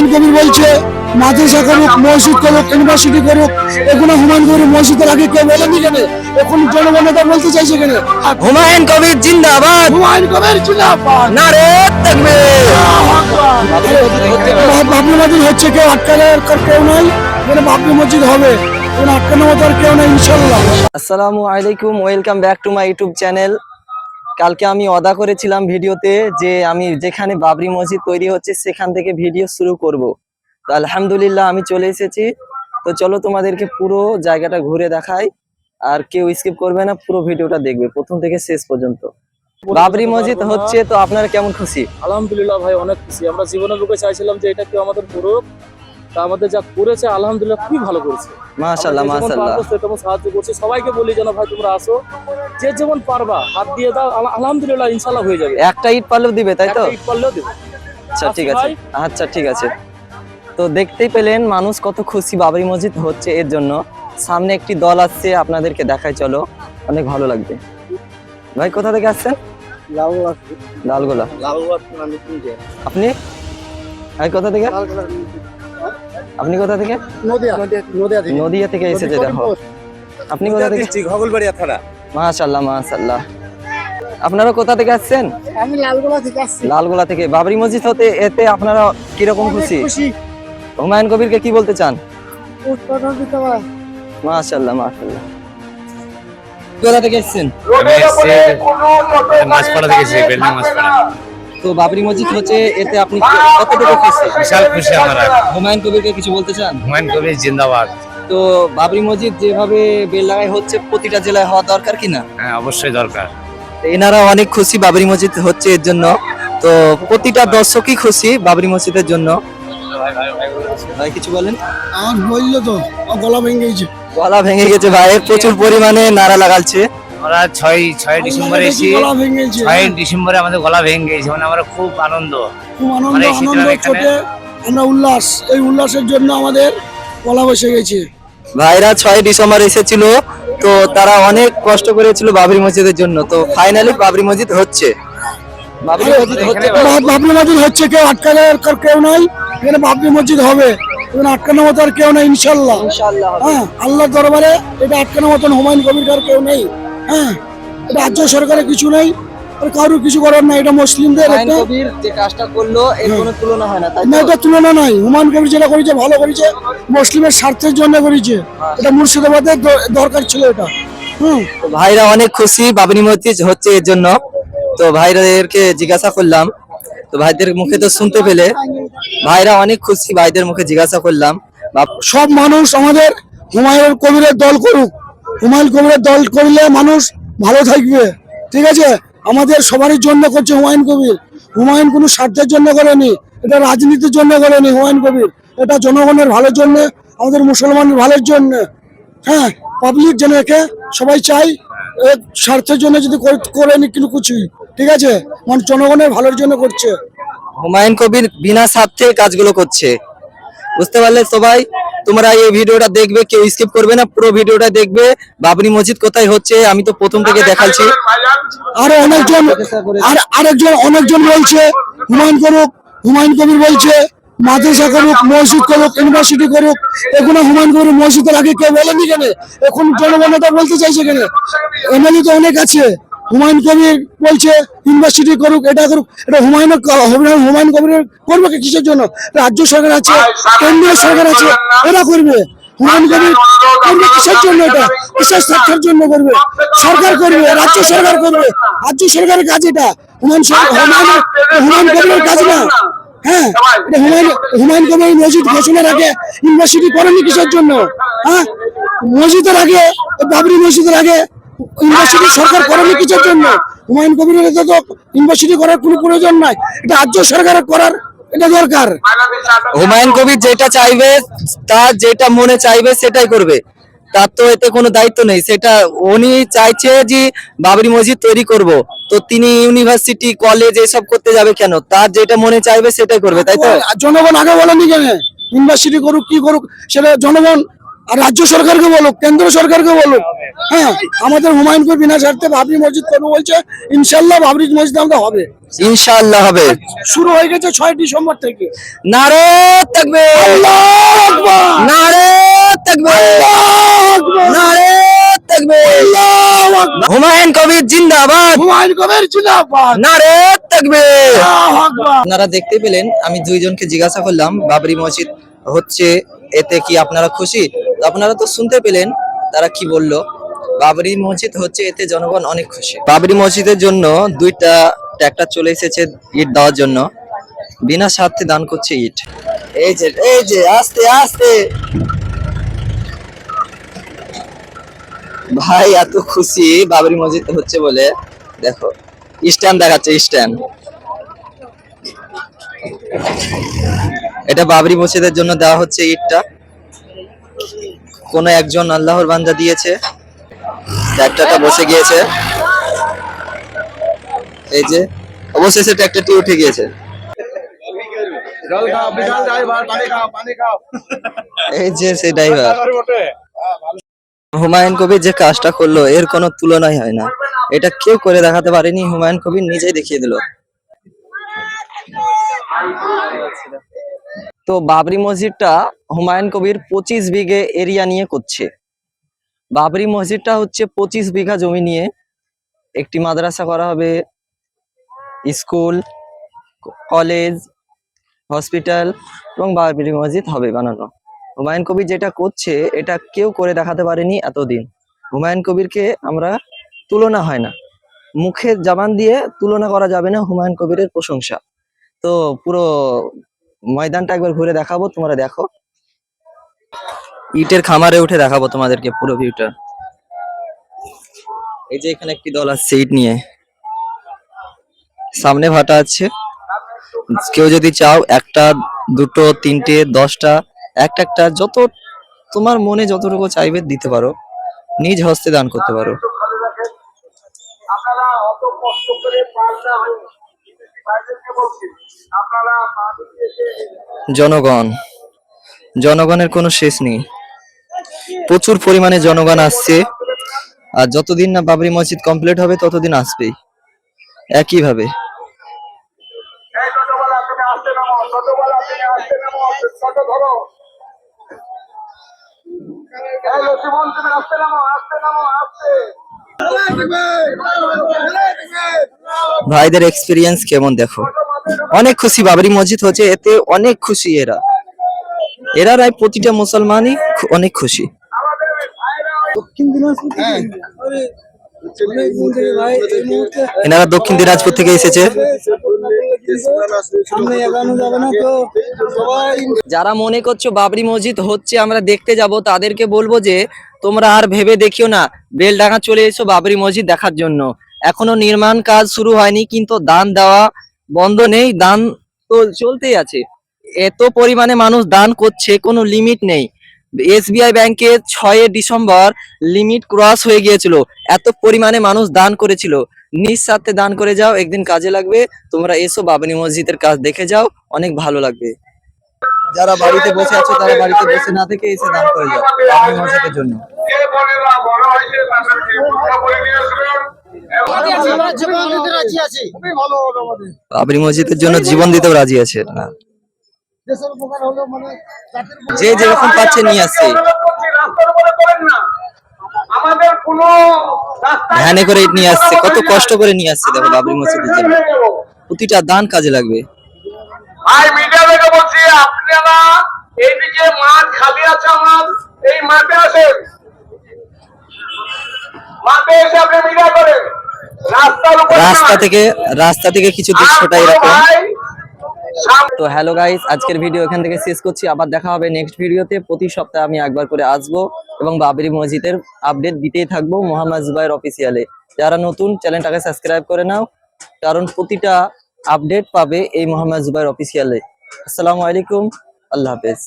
হুমায়ুন কবির বলছে মাদ্রাসা করুক, মসজিদ করুক, ইউনিভার্সিটি করুক, এগুলো হুমায়ুন কবির মসজিদের আগে কেউ বলেনি কেন? এখন জনগণতা বলতে চাইছে কেন? হুমায়ুন কবির জিন্দাবাদ, হুমায়ুন কবির জিন্দাবাদ, নারে তাকবীর। বাবরি মসজিদ হচ্ছে, কেউ আটকানোর কেউ নাই, এখানে বাবরি মসজিদ হবে, এখানে আটকানোর মতো আর কেউ নাই ইনশাল্লাহ। আসসালামু আলাইকুম, welcome back to my YouTube channel. কালকে আমি ওয়াদা করেছিলাম ভিডিওতে যে আমি যেখানে বাবরি মসজিদ তৈরি হচ্ছে সেখান থেকে ভিডিও শুরু করব। তো আলহামদুলিল্লাহ আমি চলে এসেছি। তো চলো তোমাদেরকে পুরো জায়গাটা ঘুরে দেখাই, আর কেউ স্কিপ করবে না, পুরো ভিডিওটা দেখবে প্রথম থেকে শেষ পর্যন্ত। বাবরি মসজিদ হচ্ছে, তো আপনারা কেমন খুশি? আলহামদুলিল্লাহ ভাই, অনেক খুশি। আমরা জীবনের বুকে চাইছিলাম যে এটা কেউ আমাদের করুক, তা আমাদের যা করেছে আলহামদুলিল্লাহ খুবই ভালো করেছে। মাশাআল্লাহ মাশাআল্লাহ। তেমন সাহায্য করছি, সবাইকে বলি যেন ভাই তোমরা আসো, যে যেমন পারবা হাত দিয়ে দাও, আলহামদুলিল্লাহ ইনশাআল্লাহ হয়ে যাবে। একটা ইট পারলেও দিবে, তাই তো? একটা ইট পারলেও দেবে। আচ্ছা ঠিক আছে, আচ্ছা ঠিক আছে। তো দেখতেই পেলেন মানুষ কত খুশি বাবরি মসজিদ হচ্ছে এর জন্য। সামনে একটি দল আসছে, আপনাদেরকে দেখাই, চলো, অনেক ভালো লাগবে। ভাই কোথা থেকে আসছেন? লালগোলা। আপনি ভাই কোথা থেকে? আপনি কোথা থেকে? নদিয়া থেকে এসেছে, দেখো। আপনি কোথা থেকে? মাশাআল্লাহ মাশাআল্লাহ। আপনারা কোথা থেকে আসছেন? আমি লালগোলা থেকে আসছি। লালগোলা থেকে। বাবরি মসজিদ হতে এতে আপনারা কিরকম খুশি? হুমায়ুন কবিরকে কি বলতে চান? মাশাআল্লাহ মাশাআল্লাহ। কোথা থেকে এসেছেন? মাছপাড়া থেকে এসেছি, বেলডাঙ্গা মাছপাড়া। তো বাবরি মসজিদ হচ্ছে এতে আপনি কতটুকু খুশি? বিশাল খুশি আমরা। হুমায়ুন কবিরকে কিছু বলতে চান? হুমায়ুন কবির জিন্দাবাদ। তো বাবরি মসজিদ যেভাবে বেলডাঙ্গায় হচ্ছে প্রতিটা জেলায় হওয়া দরকার কিনা? হ্যাঁ, অবশ্যই দরকার। এনারা অনেক খুশি বাবরি মসজিদ হচ্ছে এর জন্য। তো প্রতিটা দর্শকই খুশি বাবরি মসজিদের জন্য। ভাই কিছু বলেন? আমার বললো তো গলা ভেঙে গেছে। গলা ভেঙে গেছে ভাইয়ের, প্রচুর পরিমাণে নারা লাগাচ্ছে। আমরা 6 ডিসেম্বরে এসেছি। গলা ভেঙে গেছে। 6 ডিসেম্বরে আমাদের গলা ভেঙে গেছে, মানে আমরা খুব আনন্দ। খুব আনন্দ, আমরা এসেছিলাম আনন্দ এখানে। চোটে আমরা উল্লাস, এই উল্লাসের জন্য আমাদের গলা বসে গেছে। ভাইরা 6 ডিসেম্বর এসেছিল, তো তারা অনেক কষ্ট করেছিল বাবরি মসজিদের জন্য। তো ফাইনালি বাবরি মসজিদ হচ্ছে। বাবরি মসজিদ হচ্ছে, বাবরি মসজিদ হচ্ছে, কেউ আটকানোর কেউ নাই, এখানে বাবরি মসজিদ হবে, এখানে আটকানোর মতো আর কেউ নাই ইনশাল্লাহ। ইনশাআল্লাহ হবে। হ্যাঁ, আল্লাহর দরবারে এটা আটকানোর মতন হুমায়ুন কবির কার কেউ নেই। হ্যাঁ, এটা রাজ্য সরকারের কিছু নেই, আর কারোর কিছু করার নাই, এটা মুসলিমদের হুমায়ুন একটা কবির যে কাজটা করলো এর কোনো তুলনা হয় না, তাই না, তো? এটা তুলনা নাই। হুমায়ুন কবির যেটা করেছে ভালো করেছে, মুসলিমের স্বার্থের জন্য করেছে। এটা মুর্শিদাবাদের দরকার ছিল এটা। তো ভাইরা অনেক খুশি বাবরি মসজিদ হচ্ছে এর জন্য। তো ভাইদেরকে জিজ্ঞাসা করলাম, তো ভাইদের মুখে তো শুনতে পেলে ভাইরা অনেক খুশি, ভাইদের মুখে জিজ্ঞাসা করলাম। সব মানুষ আমাদের হুমায়ুন কবিরের দল করুক, হুমায়ুন কবিরের দল করলে মানুষ ভালো থাকবে, ঠিক আছে? আমাদের সবারই জন্য করছে হুমায়ুন কবির। হুমায়ুন কোনো স্বার্থের জন্য করেনি, এটা রাজনীতির জন্য করেনি হুমায়ুন কবির, এটা জনগণের ভালোর জন্য, আমাদের মুসলমানের ভালোর জন্য। হ্যাঁ, পাবলিক যেন একে সবাই চাই, স্বার্থের জন্য যদি করেনি কিন্তু কিছুই, ঠিক আছে? মানে জনগণের ভালোর জন্য করছে। হুমায়ুন কবির বিনা স্বার্থে কাজগুলো করছে, বুঝতে পারলে সবাই? তোমরা এই ভিডিওটা দেখবে, কেউ স্কিপ করবে না, পুরো ভিডিওটা দেখবে। বাবরি মসজিদ কোথায় হচ্ছে আমি তো প্রথম থেকে দেখাচ্ছি। আরো অনেকজন বলছে হুমায়ুন করুক, হুমায়ুন কবির বলছে মাদ্রাসা করুক, মসজিদ করুক, ইউনিভার্সিটি করুক, এগুলো হুমায়ুন কবির মসজিদের আগে কেউ বলেনি কেন? এখন জনগণতা বলতে চাইছে কেন? এমএলএ তো অনেক আছে, হুমায়ুন কবির বলছে ইউনিভার্সিটি করুক, এটা করুক, এটা হুমায়ুন কবির করবে কিসের জন্য? রাজ্য সরকার আছে, কেন্দ্রীয় সরকার আছে, এরা করবে। হুমায়ুন কবির করবে কিসের জন্য? এটা কিসের স্বার্থের জন্য করবে? সরকার করবে, রাজ্য সরকার করবে, রাজ্য সরকারের কাজ এটা। হুমায়ুন কবিরের কাজ না। হ্যাঁ, এটা হুমায়ুন কবির মসজিদ ঘোষণার আগে ইউনিভার্সিটি করেনি কিসের জন্য? হ্যাঁ, মসজিদের আগে, বাবরি মসজিদের আগে ইউনিভার্সিটি সরকার করেনি কিসের জন্য? হুমায়ুন কবিরের তো ইউনিভার্সিটি করার কোনো প্রয়োজন নাই, এটা রাজ্য সরকারের করার এটা দরকার। হুমায়ুন কবির যেটা চাইবে, তার যেটা মনে চাইবে সেটাই করবে, তার তো এতে কোনো দায়িত্ব নেই। সেটা উনি চাইছে যে বাবরি মসজিদ তৈরি করব, তো তিনি ইউনিভার্সিটি কলেজ এসব করতে যাবে কেন? তার যেটা মনে চাইবে সেটাই করবে, তাই তো? জনগণ আগে বলেনি কেন ইউনিভার্সিটি করুক কি করুক? সেটা জনগণ আর রাজ্য সরকারকে বলুক, কেন্দ্র সরকারকে বলুক। হ্যাঁ, আমাদের হুমায়ুনপুর বিনা স্বার্থে বাবরি মসজিদ করবো বলছে, ইনশাল্লাহ বাবরি মসজিদ আমাদের হবে। ইনশাআল্লাহ হবে। শুরু হয়ে গেছে 6 ডিসেম্বর থেকে। নারে তাকবীর, আল্লাহু আকবার, নারে তাকবীর, আল্লাহু আকবার, নারে তাকবীর। আল্লাহু আকবার। হুমায়ুন কবির জিন্দাবাদ, হুমায়ুন কবির জিন্দাবাদ, নারে তাকবীর। আল্লাহু আকবার। আপনারা দেখতে পেলেন, আমি দুইজনকে জিজ্ঞাসা করলাম বাবরি মসজিদ হচ্ছে, এতে কি আপনারা খুশি? তো আপনারা তো শুনতে পেলেন তারা কি বললো। বাবরি মসজিদ হচ্ছে, এতে জনগণ অনেক খুশি। বাবরি মসজিদের জন্য 2টা ট্রাক্টর চলে এসেছে ইট দেওয়ার জন্য, বিনা স্বার্থে দান করছে ইট। এই যে আস্তে আস্তে ভাই এত খুশি বাবরি মসজিদ হচ্ছে বলে। দেখো স্ট্যান্ড দেখাচ্ছে, স্ট্যান্ড। এটা বাবরি মসজিদের জন্য দেওয়া হচ্ছে ইটটা। কোন একজন আল্লাহর বান্দা দিয়েছে, ট্রাক্টরটা বসে গিয়েছে। এই যে অবশেষে ট্রাক্টরটি উঠে গিয়েছে। এই যে সেই ড্রাইভার হুমায়ুন কবির যে কাজটা করলো, এর কোনো তুলনাই হয় না। এটা কেউ করে দেখাতে পারেনি, হুমায়ুন কবির নিজেই দেখিয়ে দিল। তো বাবরি মসজিদটা হুমায়ুন কবির 25 বিঘে এরিয়া নিয়ে করছে। বাবরি মসজিদটা হচ্ছে 25 বিঘা জমি নিয়ে একটি মাদ্রাসা করা হবে, স্কুল, কলেজ, হসপিটাল এবং বাবরি মসজিদ হবে বানানো। হুমায়ুন কবির যেটা করছে এটা কেউ করে দেখাতে পারেনি এতদিন। হুমায়ুন কবিরকে আমরা তুলনা হয় না, মুখের জবান দিয়ে তুলনা করা যাবে না হুমায়ুন কবিরের প্রশংসা। তো পুরো ময়দানটা একবার ঘুরে দেখাবো, তোমরা দেখো। ইটের খামারে উঠে দেখাবো তোমাদেরকে পুরো ভিউটা। এই যে এখানে একটি দল আসছে ইট নিয়ে, সামনে ভাটা আছে। কেউ যদি চাও 1টা 2টো 3টে 10টা, একটা যত তোমার মনে যতটুকু চাইবে দিতে পারো, নিজ হস্তে দান করতে পারো। জনগণের কোনো শেষ নেই, প্রচুর পরিমাণে জনগণ আসছে। আর যতদিন না বাবরি মসজিদ কমপ্লিট হবে ততদিন আসবেই একইভাবে। ভাইদের এক্সপিরিয়েন্স কেমন দেখো, অনেক খুশি বাবরি মসজিদ হচ্ছে, এতে অনেক খুশি এরা। রায় প্রতিটা মুসলমানই অনেক খুশি। এনারা দক্ষিণ দিনাজপুর থেকে এসেছে। যারা মনে করছো বাবরি মসজিদ হচ্ছে আমরা দেখতে যাব, তাদেরকে বলবো যে তোমরা আর ভেবে দেখিও না, বেলডাঙ্গা চলে এসো বাবরি মসজিদ দেখার জন্য। এখনো নির্মাণ কাজ শুরু হয়নি, কিন্তু দান দেওয়া বন্ধ নেই, দান তো চলতেই আছে। এত পরিমাণে মানুষ দান করছে, কোনো লিমিট নেই। এসবিআই ব্যাংকে 6 ডিসেম্বর লিমিট ক্রস হয়ে গিয়েছিল, এত পরিমাণে মানুষ দান করেছিল। নিঃস্বার্থে দান করে যাও, একদিন কাজে লাগবে। তোমরা এসো বাবরি মসজিদের কাজ দেখে যাও, অনেক ভালো লাগবে। যারা বাড়িতে বসে আছে তারা বাড়িতে বসে না থেকে এসে দান করে যাও বাবরি মসজিদের জন্য। বাবরি মসজিদের জন্য জীবন দিতেও রাজি আছে না, যে যেরকম পাচ্ছে নিয়ে আসছে। ভ্যানে করে নিয়ে আসছে, কত কষ্ট করে নিয়ে আসছে দেখো বাবরি মসজিদের জন্য। প্রতিটা দান কাজে লাগবে। ভাই মিডিয়া থেকে বলছি, আপনারা এইদিকে মাঠ খালি আছে, আমার এই মাঠে আসেন, মাঠে এসে আপনি মিডিয়া করেন। রাস্তা থেকে কিছু দৃশ্যটা এরকম। তো হ্যালো গাইস, আজকের ভিডিও এখান থেকে শেষ করছি। আবার দেখা হবে নেক্সট ভিডিওতে। প্রতি সপ্তাহে আমি একবার করে আসবো এবং বাবরি মসজিদের আপডেট দিতেই থাকবো মোহাম্মদ জুবায়ের অফিসিয়ালে। যারা নতুন, চ্যানেলটাকে সাবস্ক্রাইব করে নাও, কারণ প্রতিটা আপডেট পাবে এই মোহাম্মদ জুবায়ের অফিসিয়ালে। আসসালামু আলাইকুম, আল্লাহ হাফেজ।